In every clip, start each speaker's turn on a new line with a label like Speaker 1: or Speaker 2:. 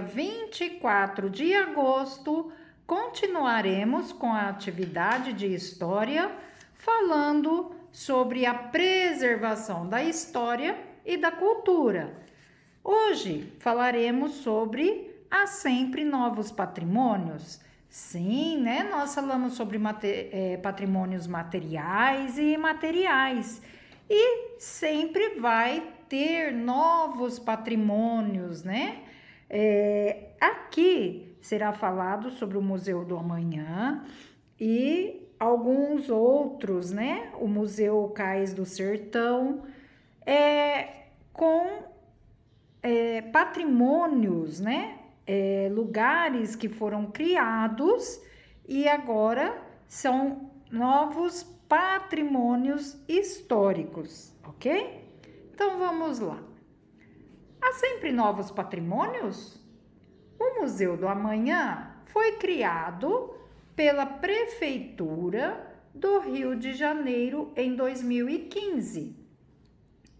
Speaker 1: dia 24 de agosto, continuaremos com a atividade de história, falando sobre a preservação da história e da cultura. Hoje falaremos sobre há sempre novos patrimônios. Sim, né? Nós falamos sobre patrimônios materiais e imateriais. E sempre vai ter novos patrimônios, né? Aqui será falado sobre o Museu do Amanhã e alguns outros, né? O Museu Cais do Sertão, com patrimônios, né? Lugares que foram criados e agora são novos patrimônios históricos, ok? Então vamos lá. Há sempre novos patrimônios? O Museu do Amanhã foi criado pela Prefeitura do Rio de Janeiro em 2015.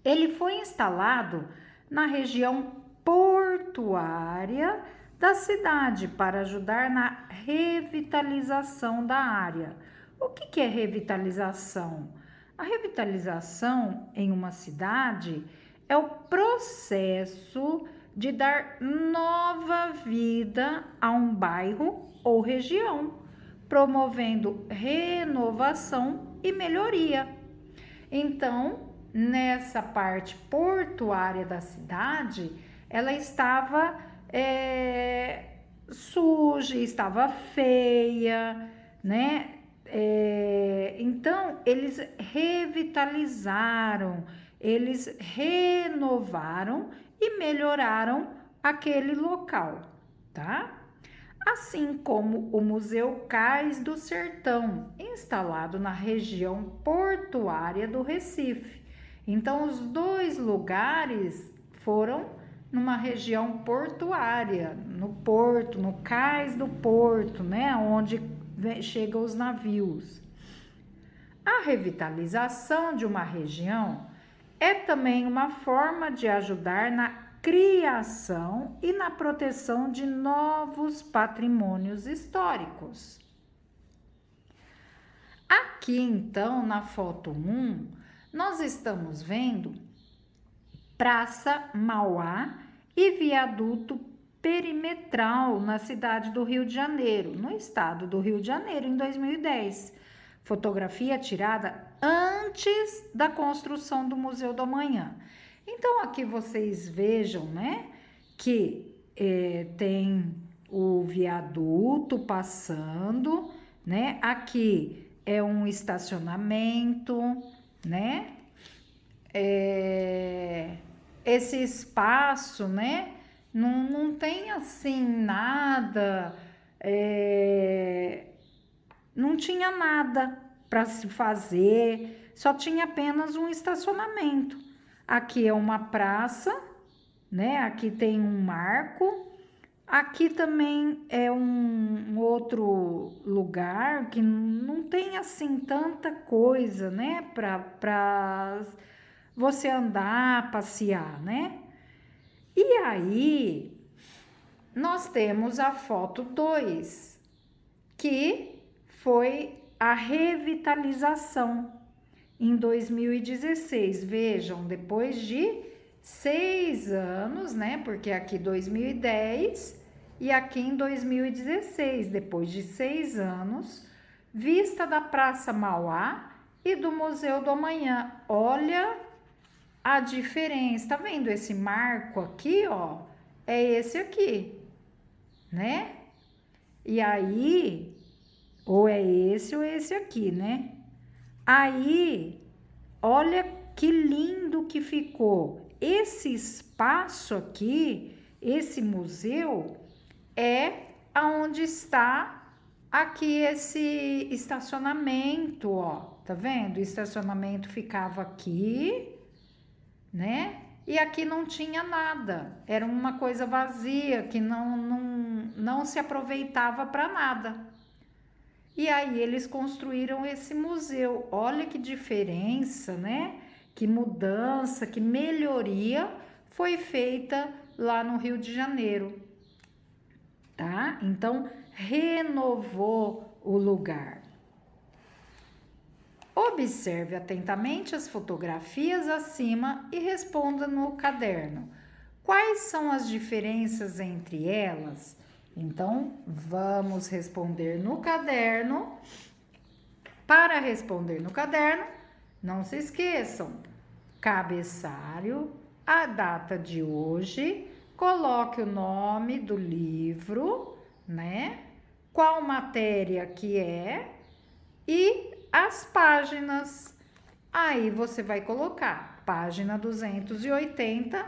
Speaker 1: Ele foi instalado na região portuária da cidade para ajudar na revitalização da área. O que é revitalização? A revitalização em uma cidade é o processo de dar nova vida a um bairro ou região, promovendo renovação e melhoria. Então, nessa parte portuária da cidade, ela estava suja, estava feia, né? Então, eles revitalizaram, eles renovaram e melhoraram aquele local, tá? Assim como o Museu Cais do Sertão, instalado na região portuária do Recife. Então, os dois lugares foram numa região portuária, no porto, no cais do porto, né, onde chegam os navios. A revitalização de uma região é também uma forma de ajudar na criação e na proteção de novos patrimônios históricos. Aqui, então, na foto 1, nós estamos vendo Praça Mauá e viaduto perimetral na cidade do Rio de Janeiro, no estado do Rio de Janeiro, em 2010. Fotografia tirada antes da construção do Museu do Amanhã. Então, aqui vocês vejam, né, que tem o viaduto passando, né, aqui é um estacionamento, né, esse espaço, né, não tem assim nada, não tinha nada para se fazer, só tinha apenas um estacionamento. Aqui é uma praça, né? Aqui tem um marco. Aqui também é um outro lugar que não tem assim tanta coisa, né? Para você andar, passear, né? E aí, nós temos a foto 2, que foi a revitalização em 2016. Vejam, depois de 6 anos, né? Porque aqui 2010 e aqui em 2016, depois de 6 anos, vista da Praça Mauá e do Museu do Amanhã. Olha a diferença, tá vendo esse marco aqui, ó? É esse aqui, né? E aí, ou é esse ou esse aqui, né? Aí, olha que lindo que ficou. Esse espaço aqui, esse museu, é aonde está aqui esse estacionamento, ó. Tá vendo? O estacionamento ficava aqui, né? E aqui não tinha nada. Era uma coisa vazia que não se aproveitava para nada. E aí eles construíram esse museu. Olha que diferença, né? Que mudança, que melhoria foi feita lá no Rio de Janeiro. tá? Então, renovou o lugar. Observe atentamente as fotografias acima e responda no caderno. Quais são as diferenças entre elas? Então, vamos responder no caderno. Para responder no caderno, não se esqueçam, cabeçalho, a data de hoje, coloque o nome do livro, né? Qual matéria que é e as páginas. Aí você vai colocar página 280,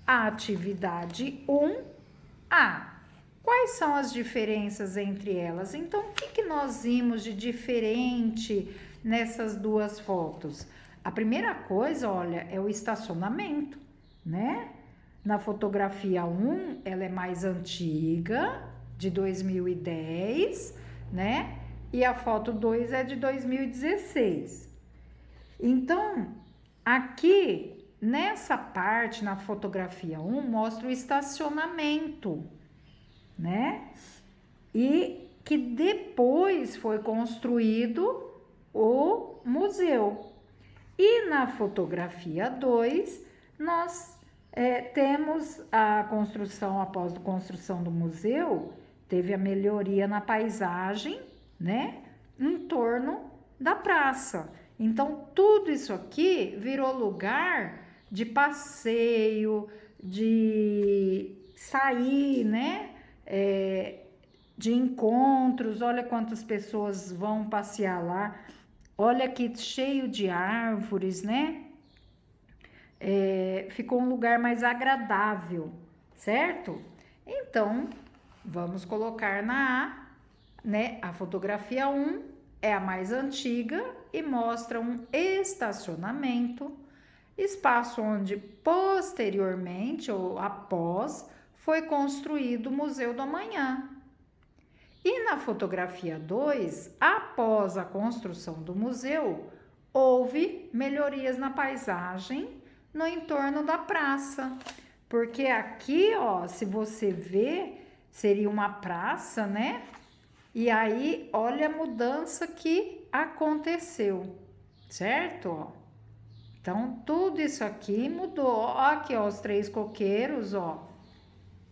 Speaker 1: a atividade 1A. Quais são as diferenças entre elas? Então, o que nós vimos de diferente nessas duas fotos? A primeira coisa, olha, é o estacionamento, né? Na fotografia 1, ela é mais antiga, de 2010, né? E a foto 2 é de 2016. Então, aqui, nessa parte, na fotografia 1, mostra o estacionamento, né? E que depois foi construído o museu. E na fotografia 2, nós temos a construção, após a construção do museu, teve a melhoria na paisagem, né? Em torno da praça. Então, tudo isso aqui virou lugar de passeio, de sair, né? De encontros. Olha quantas pessoas vão passear lá. Olha aqui, cheio de árvores, né? Ficou um lugar mais agradável, certo? Então, vamos colocar na A, né? A fotografia 1 é a mais antiga e mostra um estacionamento, espaço onde posteriormente ou após foi construído o Museu do Amanhã. E na fotografia 2, após a construção do museu, houve melhorias na paisagem no entorno da praça. Porque aqui, ó, se você ver, seria uma praça, né? E aí, olha a mudança que aconteceu, certo? Ó. Então, tudo isso aqui mudou. Ó, aqui, ó, os 3 coqueiros, ó.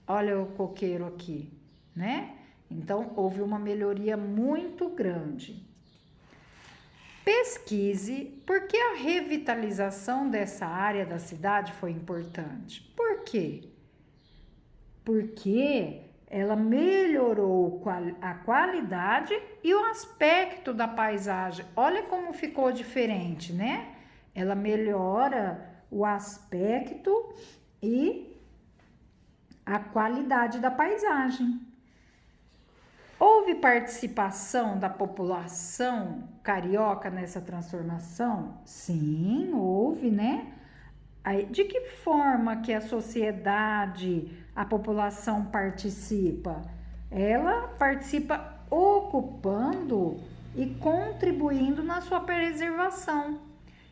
Speaker 1: Olha o coqueiro aqui, né? Então, houve uma melhoria muito grande. Pesquise por que a revitalização dessa área da cidade foi importante. Por quê? Porque ela melhorou a qualidade e o aspecto da paisagem. Olha como ficou diferente, né? Ela melhora o aspecto e a qualidade da paisagem. Houve participação da população carioca nessa transformação? Sim, houve, né? De que forma que a sociedade, a população participa? Ela participa ocupando e contribuindo na sua preservação.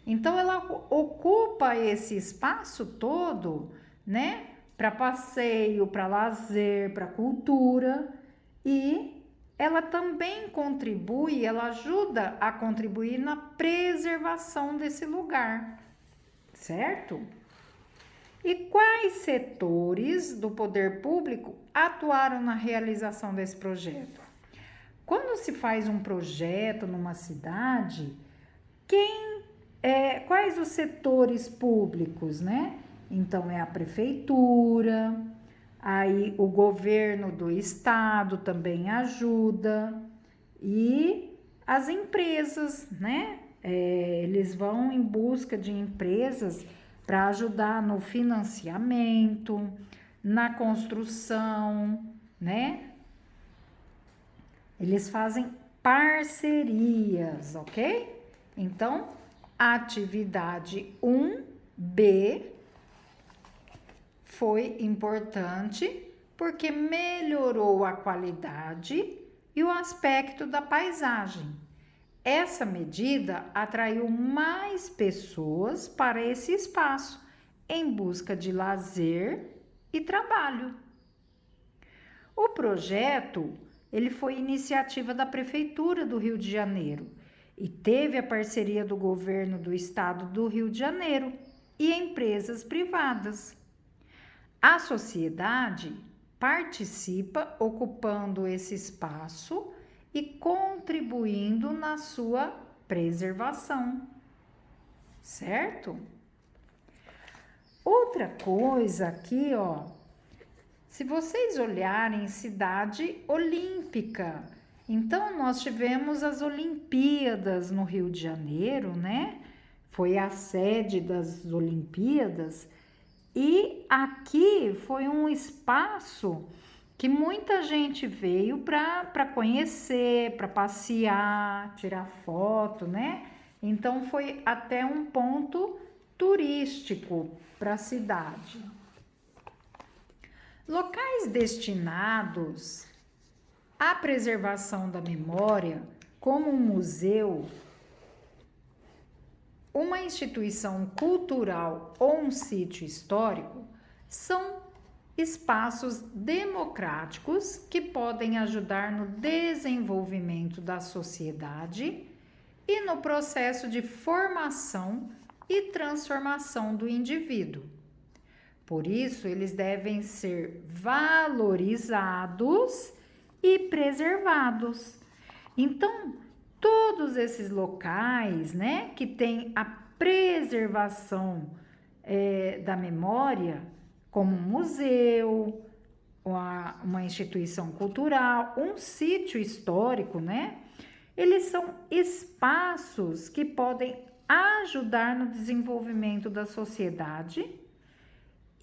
Speaker 1: Então, ela ocupa esse espaço todo, né? Para passeio, para lazer, para cultura, e ela também contribui, ela ajuda a contribuir na preservação desse lugar, certo? E quais setores do poder público atuaram na realização desse projeto? Quando se faz um projeto numa cidade, quais os setores públicos, né? Então, é a prefeitura, aí o governo do estado também ajuda e as empresas, né? Eles vão em busca de empresas para ajudar no financiamento, na construção, né? Eles fazem parcerias, ok? Então, atividade 1B foi importante porque melhorou a qualidade e o aspecto da paisagem. Essa medida atraiu mais pessoas para esse espaço em busca de lazer e trabalho. O projeto, ele foi iniciativa da Prefeitura do Rio de Janeiro e teve a parceria do governo do estado do Rio de Janeiro e empresas privadas. A sociedade participa ocupando esse espaço e contribuindo na sua preservação, certo? Outra coisa aqui, ó, se vocês olharem Cidade Olímpica, então nós tivemos as Olimpíadas no Rio de Janeiro, né? Foi a sede das Olimpíadas e aqui foi um espaço que muita gente veio para conhecer, para passear, tirar foto, né? Então foi até um ponto turístico para a cidade. Locais destinados à preservação da memória, como um museu, uma instituição cultural ou um sítio histórico, são espaços democráticos que podem ajudar no desenvolvimento da sociedade e no processo de formação e transformação do indivíduo. Por isso, eles devem ser valorizados e preservados. Então, todos esses locais, né, que tem a preservação da memória, como um museu, uma instituição cultural, um sítio histórico, né, eles são espaços que podem ajudar no desenvolvimento da sociedade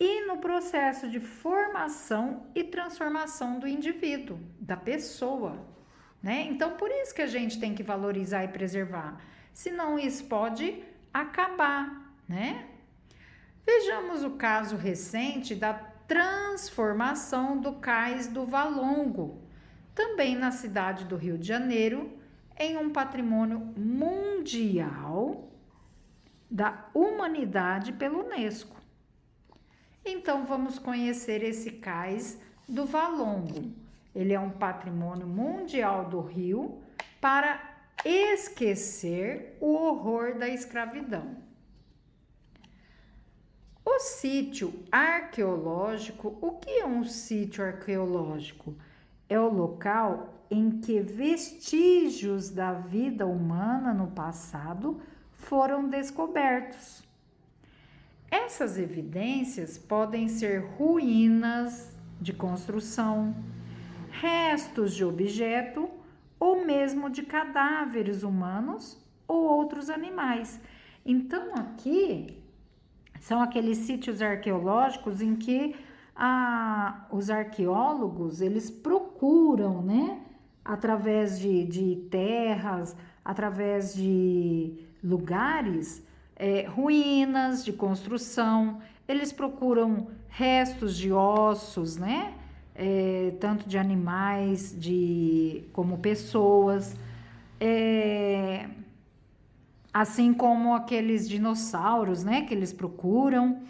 Speaker 1: e no processo de formação e transformação do indivíduo, da pessoa, né? Então, por isso que a gente tem que valorizar e preservar, senão isso pode acabar, né? Vejamos o caso recente da transformação do Cais do Valongo, também na cidade do Rio de Janeiro, em um patrimônio mundial da humanidade pela Unesco. Então, vamos conhecer esse Cais do Valongo. Ele é um patrimônio mundial do Rio para esquecer o horror da escravidão. O sítio arqueológico, o que é um sítio arqueológico? É o local em que vestígios da vida humana no passado foram descobertos. Essas evidências podem ser ruínas de construção, restos de objeto ou mesmo de cadáveres humanos ou outros animais. Então, aqui são aqueles sítios arqueológicos em que os arqueólogos, eles procuram, né, através de terras, através de lugares, ruínas de construção, eles procuram restos de ossos, né, tanto de animais como pessoas, assim como aqueles dinossauros, né, que eles procuram,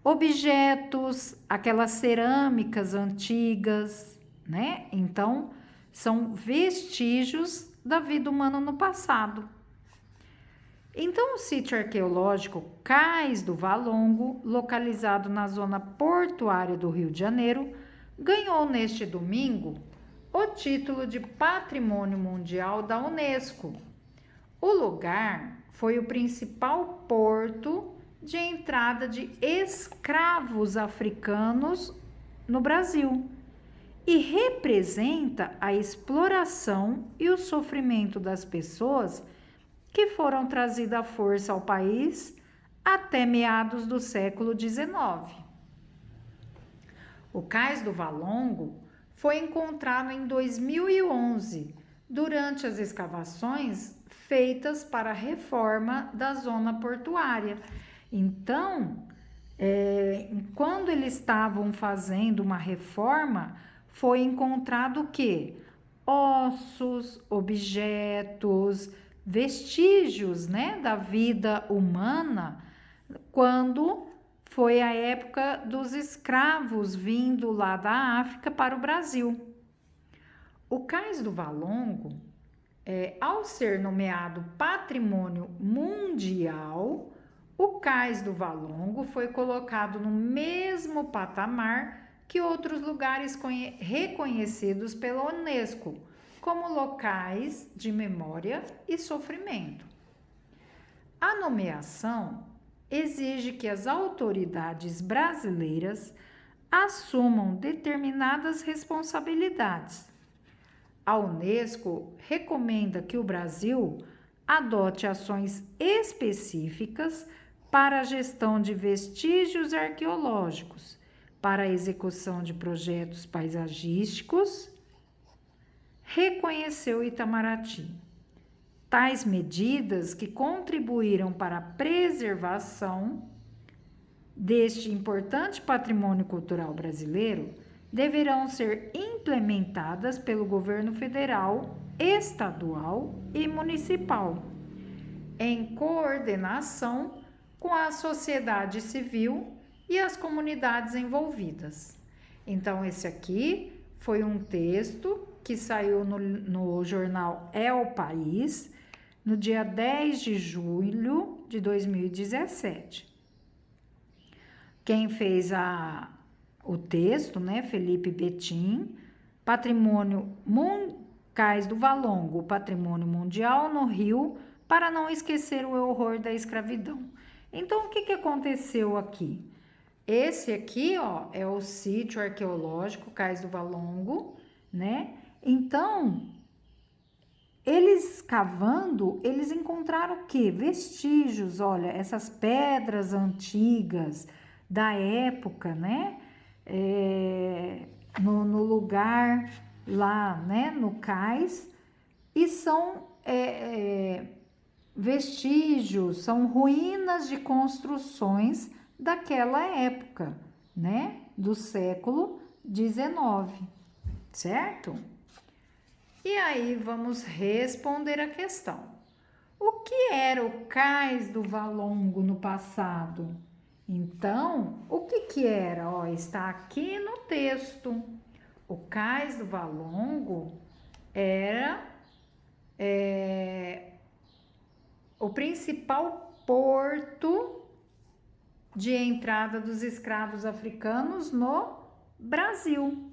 Speaker 1: objetos, aquelas cerâmicas antigas, né? Então, são vestígios da vida humana no passado. Então, o sítio arqueológico Cais do Valongo, localizado na zona portuária do Rio de Janeiro, ganhou neste domingo o título de Patrimônio Mundial da Unesco. O lugar foi o principal porto de entrada de escravos africanos no Brasil e representa a exploração e o sofrimento das pessoas que foram trazidas à força ao país até meados do século XIX. O Cais do Valongo foi encontrado em 2011 durante as escavações feitas para a reforma da zona portuária. Então, quando eles estavam fazendo uma reforma, foi encontrado o quê? Ossos, objetos, vestígios, né, da vida humana, quando foi a época dos escravos vindo lá da África para o Brasil. O Cais do Valongo, ao ser nomeado Patrimônio Mundial, o Cais do Valongo foi colocado no mesmo patamar que outros lugares reconhecidos pela Unesco, como locais de memória e sofrimento. A nomeação exige que as autoridades brasileiras assumam determinadas responsabilidades. A Unesco recomenda que o Brasil adote ações específicas para a gestão de vestígios arqueológicos, para a execução de projetos paisagísticos. Reconheceu Itamaraty. Tais medidas que contribuíram para a preservação deste importante patrimônio cultural brasileiro deverão ser implementadas pelo governo federal, estadual e municipal, em coordenação com a sociedade civil e as comunidades envolvidas. Então, esse aqui foi um texto que saiu no jornal É o País, no dia 10 de julho de 2017. Quem fez o texto, né, Felipe Betim, Cais do Valongo, Patrimônio Mundial no Rio, para não esquecer o horror da escravidão. Então, o que aconteceu aqui? Esse aqui, ó, é o sítio arqueológico Cais do Valongo, né? Então, eles cavando, eles encontraram o quê? Vestígios, olha, essas pedras antigas da época, né? No lugar lá, né? No cais, e são vestígios, são ruínas de construções daquela época, né? Do século XIX, certo? E aí vamos responder a questão. O que era o Cais do Valongo no passado? Então, o que era? Ó, está aqui no texto. O Cais do Valongo era o principal porto de entrada dos escravos africanos no Brasil,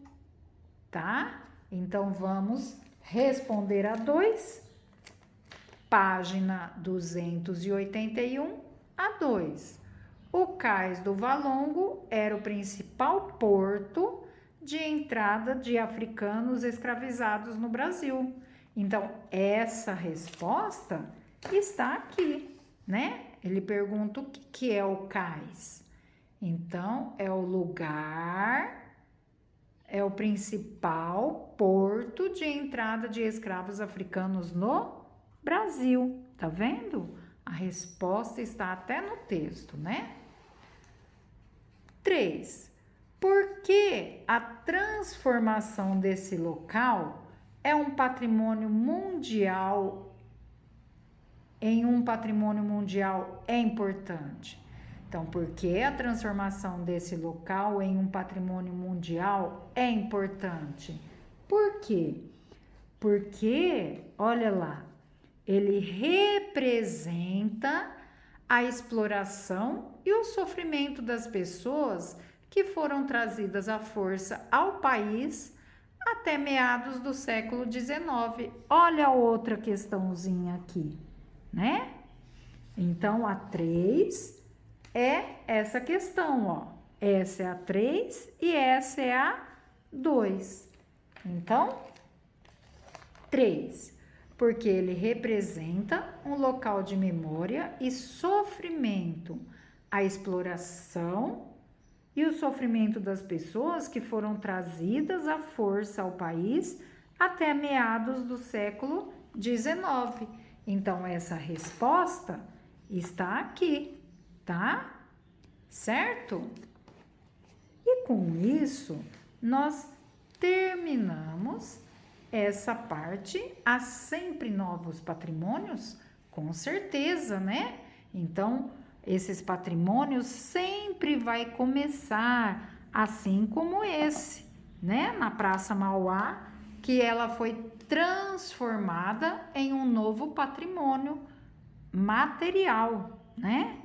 Speaker 1: tá? Então, vamos responder a 2, página 281 a 2. O Cais do Valongo era o principal porto de entrada de africanos escravizados no Brasil. Então, essa resposta está aqui, né? Ele pergunta o que é o cais. Então, é o lugar, é o principal porto de entrada de escravos africanos no Brasil. Tá vendo? A resposta está até no texto, né? 3. Por que a transformação desse local é um patrimônio mundial? Em um patrimônio mundial é importante. Então, por que a transformação desse local em um patrimônio mundial é importante? Por quê? Porque, olha lá, ele representa a exploração e o sofrimento das pessoas que foram trazidas à força ao país até meados do século XIX. Olha outra questãozinha aqui, né? Então, a 3 é essa questão, ó. Essa é a 3 e essa é a 2. Então, 3, porque ele representa um local de memória e sofrimento, a exploração e o sofrimento das pessoas que foram trazidas à força ao país até meados do século XIX. Então, essa resposta está aqui, tá? Certo? E com isso, nós terminamos essa parte. Há sempre novos patrimônios? Com certeza, né? Então, esses patrimônios sempre sempre vai começar, assim como esse, né? Na Praça Mauá, que ela foi transformada em um novo patrimônio material, né?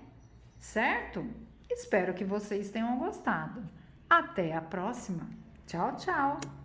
Speaker 1: Certo? Espero que vocês tenham gostado. Até a próxima. Tchau, tchau.